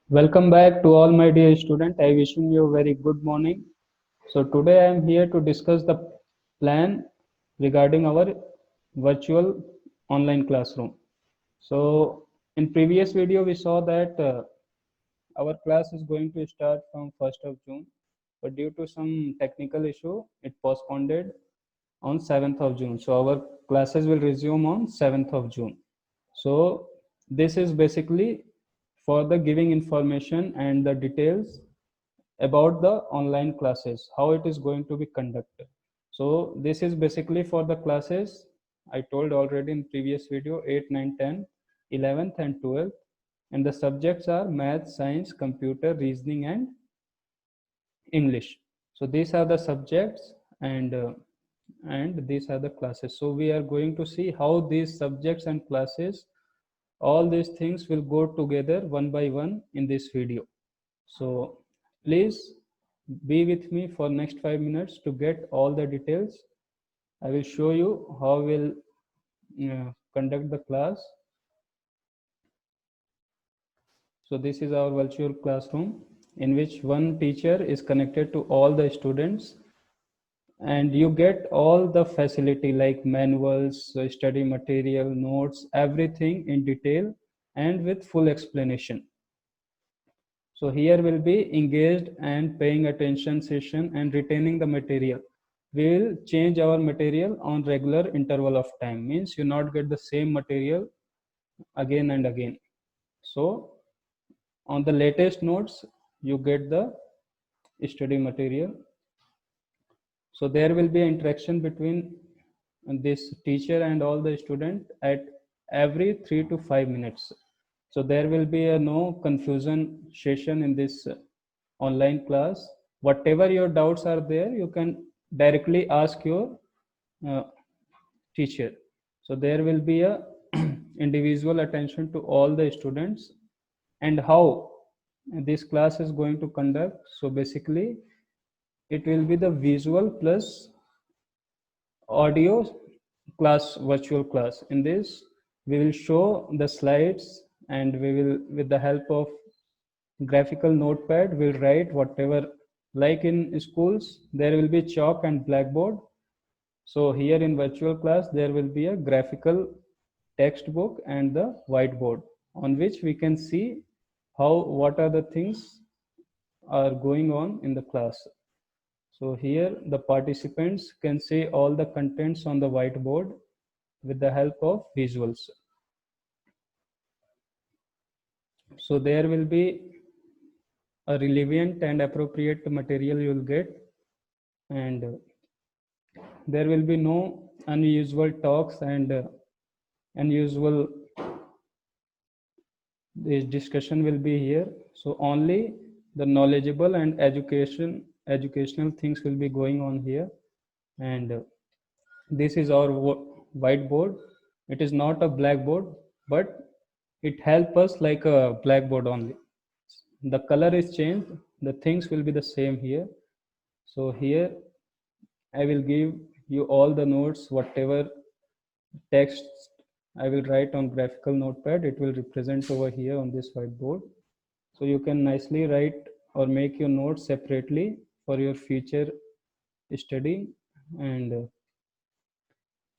Welcome back to all my dear students. I wishing you a very good morning. So today I am here to discuss the plan regarding our virtual online classroom. So in previous video we saw that our class is going to start from 1st of June, but due to some technical issue it postponed on 7th of June. So our classes will resume on 7th of June. So this is basically for the giving information and the details about the online classes, how it is going to be conducted. So this is basically for the classes I told already in previous video 8, 9, 10, 11th and 12th, and the subjects are math, science, computer, reasoning and English. So these are the subjects and these are the classes. So we are going to see how these subjects and classes, all these things will go together one by one in this video. So please be with me for next 5 minutes to get all the details. I will show you how we'll conduct the class. So this is our virtual classroom in which one teacher is connected to all the students, and you get all the facility like manuals, study material, notes, everything in detail and with full explanation. So here will be engaged and paying attention session and retaining the material. We will change our material on regular interval of time, means you not get the same material again and again. So on the latest notes you get the study material. So there will be interaction between this teacher and all the student at every 3 to 5 minutes. So there will be a no confusion session in this online class. Whatever your doubts are there, you can directly ask your uh, teacher. So there will be a individual attention to all the students. And how this class is going to conduct, so basically it will be the visual plus audio class, virtual class. In this we will show the slides, and we will, with the help of graphical notepad, we'll write whatever, like in schools there will be chalk and blackboard. So here in virtual class there will be a graphical textbook and the whiteboard on which we can see how, what are the things are going on in the class. So here the participants can see all the contents on the whiteboard with the help of visuals. So there will be a relevant and appropriate material you will get, and there will be no unusual talks and unusual, this discussion will be here. So only the knowledgeable and educational things will be going on here. And this is our whiteboard. It is not a blackboard, but it helps us like a blackboard only. The color is changed, the things will be the same here. So here I will give you all the notes, whatever text I will write on graphical notepad, it will represent over here on this whiteboard. So you can nicely write or make your notes separately for your future study. And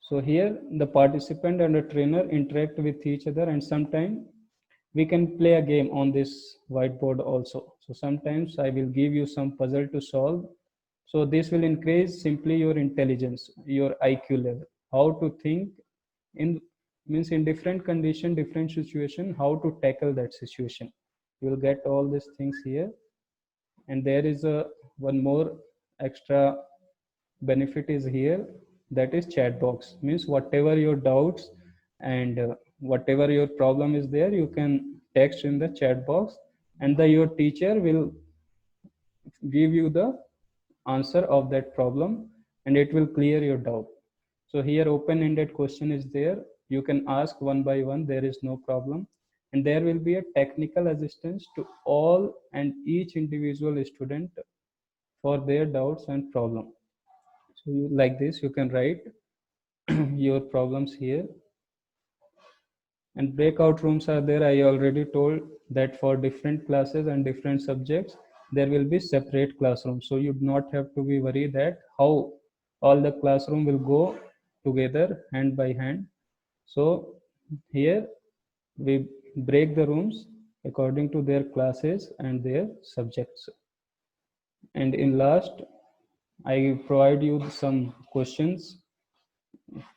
so here the participant and the trainer interact with each other, and sometimes we can play a game on this whiteboard also. So sometimes I will give you some puzzle to solve. So this will increase simply your intelligence, your IQ level, how to think in, means in different condition, different situation, how to tackle that situation. You will get all these things here. And there is a one more extra benefit is here, that is chat box, means whatever your doubts and whatever your problem is there, you can text in the chat box, and the your teacher will give you the answer of that problem, and it will clear your doubt. So here open ended question is there, you can ask one by one, there is no problem. And there will be a technical assistance to all and each individual student for their doubts and problem. So you, like this you can write your problems here. And breakout rooms are there. I already told that for different classes and different subjects, there will be separate classrooms. So you do not have to be worried that how all the classroom will go together hand by hand. So here we break the rooms according to their classes and their subjects. And in last, I provide you some questions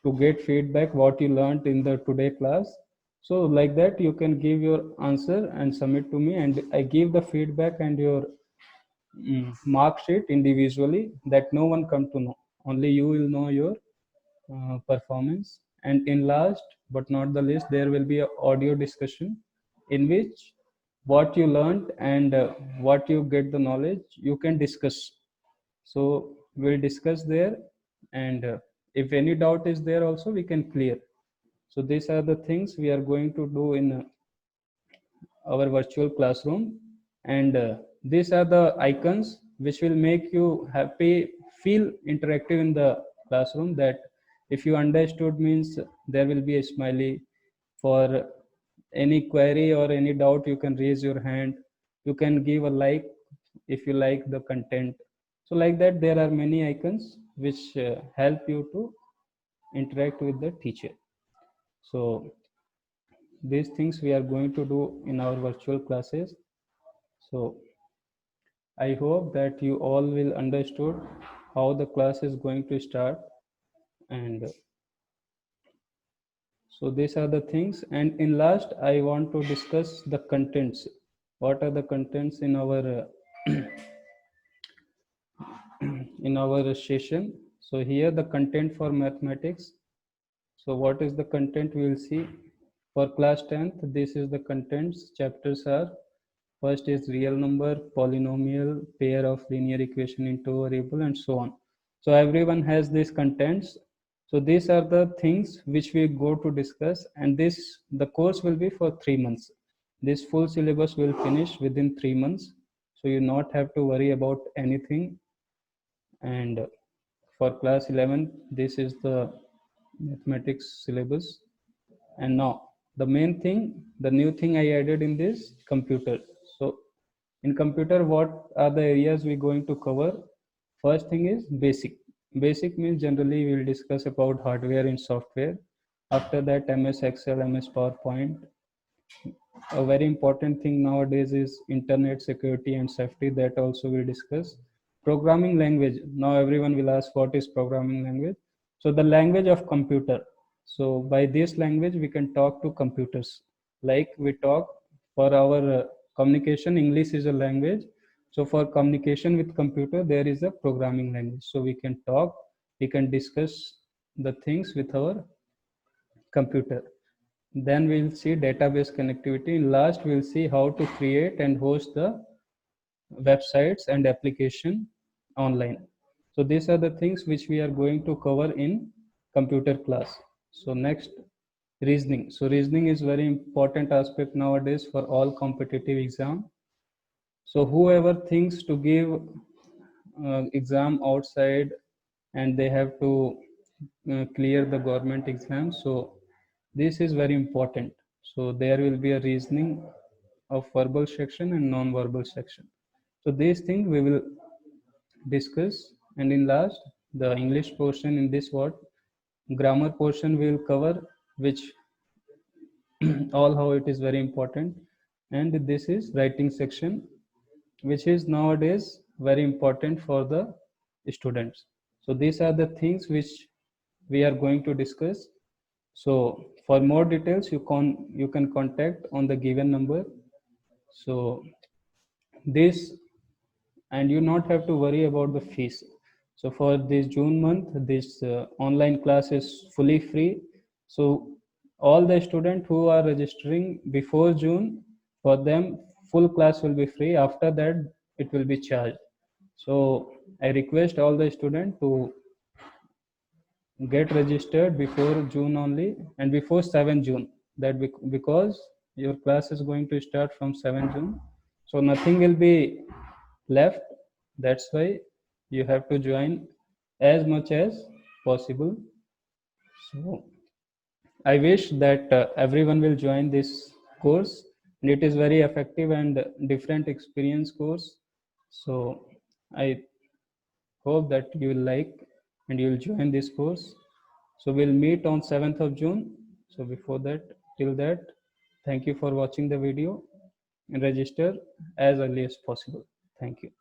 to get feedback what you learned in the today class. So like that you can give your answer and submit to me, and I give the feedback and your mark sheet individually, that no one come to know, only you will know your performance. And in last but not the least, there will be a audio discussion in which what you learned and what you get the knowledge you can discuss. So we'll discuss there, and if any doubt is there also we can clear. So these are the things we are going to do in our virtual classroom. And these are the icons which will make you happy, feel interactive in the classroom, that if you understood means there will be a smiley. For any query or any doubt you can raise your hand, you can give a like if you like the content. So like that there are many icons which help you to interact with the teacher. So these things we are going to do in our virtual classes. So I hope that you all will understood how the class is going to start. And so these are the things. And in last, I want to discuss the contents. What are the contents in our in our session? So here the content for mathematics. So what is the content we will see for class 10th? This is the contents. Chapters are: first is real number, polynomial, pair of linear equation in two variable, and so on. So everyone has these contents. So these are the things which we go to discuss, and the course will be for 3 months. This full syllabus will finish within 3 months. So you not have to worry about anything. And for class 11, this is the mathematics syllabus. And now the main thing, the new thing I added in this, computer. So in computer, what are the areas we're going to cover? First thing is basic. Basic means generally we'll discuss about hardware and software. After that, MS Excel, MS PowerPoint. A very important thing nowadays is internet security and safety, that also we'll discuss. Programming language. Now everyone will ask what is programming language. So the language of computer. So by this language we can talk to computers. Like we talk for our communication, English is a language. So for communication with computer, there is a programming language. So we can talk, we can discuss the things with our computer. Then we'll see database connectivity. Last, we'll see how to create and host the websites and application online. So these are the things which we are going to cover in computer class. So next, reasoning. So reasoning is very important aspect nowadays for all competitive exam. So whoever thinks to give exam outside and they have to clear the government exam, so this is very important. So there will be a reasoning of verbal section and non-verbal section. So these things we will discuss. And in last, the English portion, in this what grammar portion we will cover, which all how it is very important. And this is writing section, which is nowadays very important for the students. So these are the things which we are going to discuss. So for more details you can contact on the given number. So this, and you not have to worry about the fees. So for this June month, this online class is fully free. So all the students who are registering before June, for them full class will be free. After that, it will be charged. So I request all the students to get registered before June only, and before 7 June. That because your class is going to start from 7 June. So nothing will be left. That's why you have to join as much as possible. So I wish that everyone will join this course, and it is very effective and different experience course. So I hope that you will like and you will join this course. So we'll meet on 7th of June. So before that, till that, thank you for watching the video and register as early as possible. Thank you.